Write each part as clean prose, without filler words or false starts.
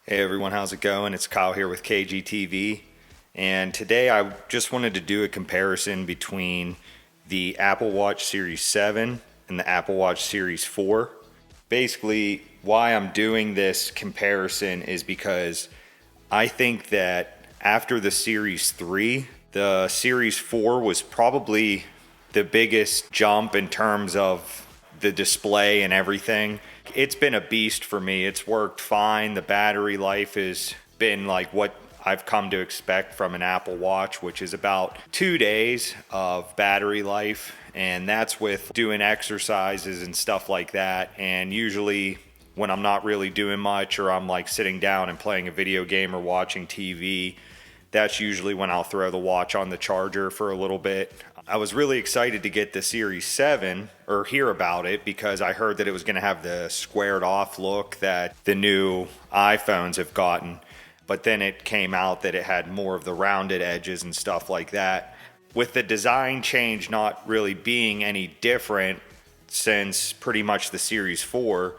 Hey everyone, how's it going? It's Kyle here with KGTV, and today I just wanted to do a comparison between the Apple Watch Series 7 and the Apple Watch Series 4. Basically, why I'm doing this comparison is because I think that after the Series 3, the Series 4 was probably the biggest jump in terms of the display and everything. It's been a beast for me. It's worked fine. The battery life has been like what I've come to expect from an Apple Watch, which is about 2 days of battery life. And that's with doing exercises and stuff like that. And usually when I'm not really doing much, or I'm like sitting down and playing a video game or watching TV, that's usually when I'll throw the watch on the charger for a little bit. I was really excited to get the Series 7 or hear about it because I heard that it was going to have the squared off look that the new iPhones have gotten. But then it came out that it had more of the rounded edges and stuff like that. With the design change not really being any different since pretty much the Series 4,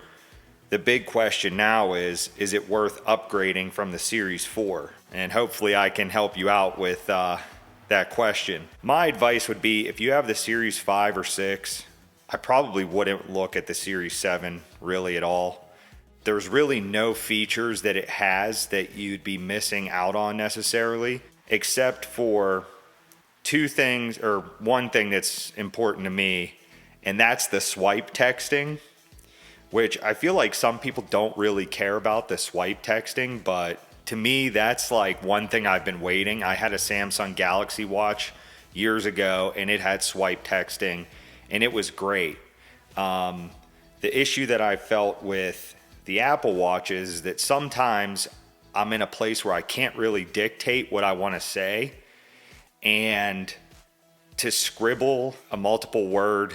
the big question now is it worth upgrading from the Series 4? And hopefully I can help you out with that question. My advice would be if you have the Series 5 or 6, I probably wouldn't look at the Series 7 really at all. There's really no features that it has that you'd be missing out on necessarily, except for two things, or one thing that's important to me, and that's the swipe texting, which I feel like some people don't really care about the swipe texting, but to me, that's like one thing I've been waiting. I had a Samsung Galaxy Watch years ago, and it had swipe texting, and it was great. The issue that I felt with the Apple Watch is that sometimes I'm in a place where I can't really dictate what I want to say, and to scribble a multiple word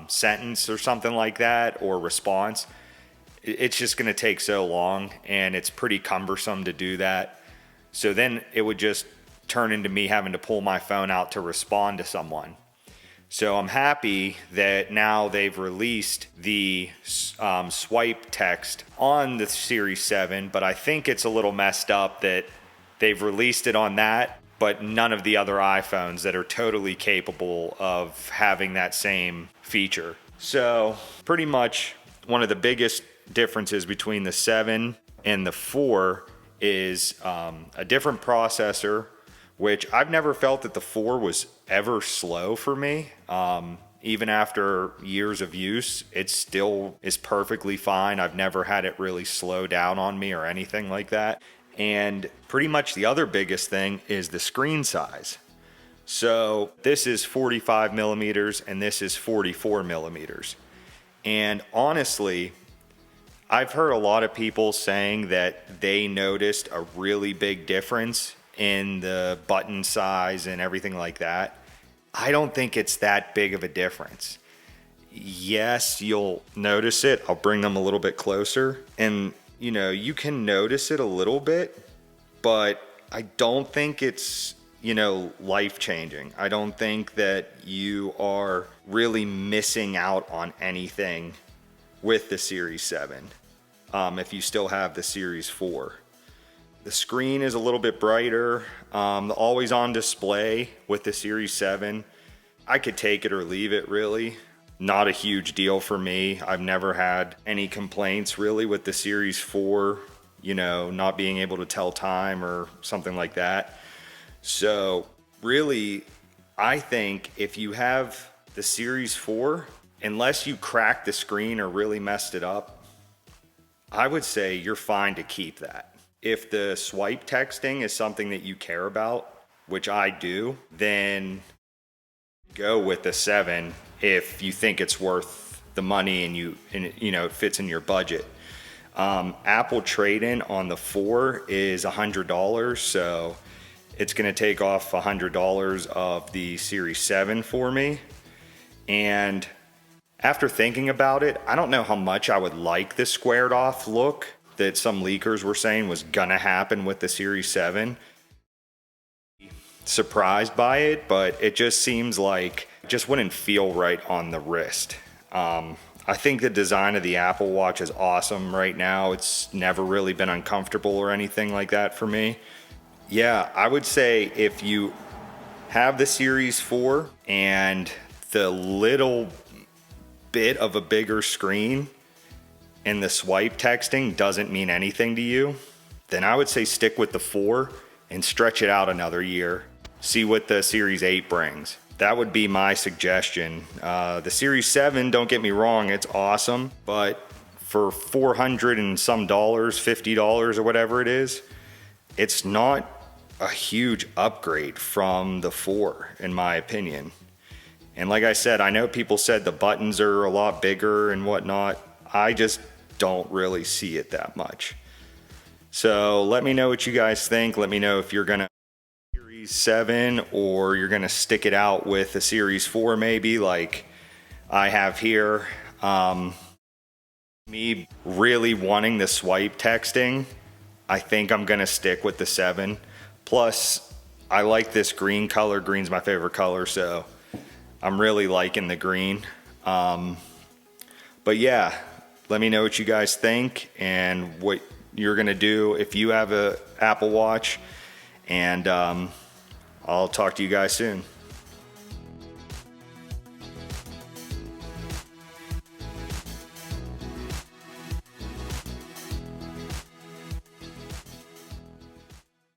sentence or something like that, or response, it's just going to take so long, and it's pretty cumbersome to do that. So then it would just turn into me having to pull my phone out to respond to someone. So I'm happy that now they've released the swipe text on the Series 7, but I think it's a little messed up that they've released it on that, but none of the other iPhones that are totally capable of having that same feature. So pretty much one of the biggest differences between the 7 and the 4 is a different processor, which I've never felt that the 4 was ever slow for me. Even after years of use, it still is perfectly fine. I've never had it really slow down on me or anything like that. And pretty much the other biggest thing is the screen size. So this is 45 millimeters and this is 44 millimeters. And honestly, I've heard a lot of people saying that they noticed a really big difference in the button size and everything like that. I don't think it's that big of a difference. Yes, you'll notice it. I'll bring them a little bit closer. And, you can notice it a little bit, but I don't think it's, life-changing. I don't think that you are really missing out on anything with the Series 7 if you still have the Series 4. The screen is a little bit brighter. The always-on display with the Series 7, I could take it or leave it really. Not a huge deal for me. I've never had any complaints really with the Series 4, not being able to tell time or something like that. So really, I think if you have the Series 4, unless you cracked the screen or really messed it up, I would say you're fine to keep that. If the swipe texting is something that you care about, which I do, then go with the 7 if you think it's worth the money and it fits in your budget. Apple trade-in on the 4 is $100, so it's going to take off $100 of the Series 7 for me. And after thinking about it, I don't know how much I would like the squared off look that some leakers were saying was gonna happen with the Series 7. Surprised by it, but it just seems like it just wouldn't feel right on the wrist. I think the design of the Apple Watch is awesome right now. It's never really been uncomfortable or anything like that for me. Yeah, I would say if you have the Series 4 and the little bit of a bigger screen and the swipe texting doesn't mean anything to you, then I would say stick with the 4 and stretch it out another year. See what the Series 8 brings. That would be my suggestion. The Series 7, don't get me wrong, it's awesome, but for $400 and some dollars, $50 or whatever it is, it's not a huge upgrade from the 4, in my opinion. And like I said, I know people said the buttons are a lot bigger and whatnot. I just don't really see it that much. So let me know what you guys think. Let me know if you're gonna Series 7 or you're gonna stick it out with a Series 4 maybe like I have here. Me really wanting the swipe texting, I think I'm gonna stick with the 7. Plus, I like this green color. Green's my favorite color, so I'm really liking the green. But yeah, let me know what you guys think and what you're gonna do if you have a Apple Watch. And I'll talk to you guys soon.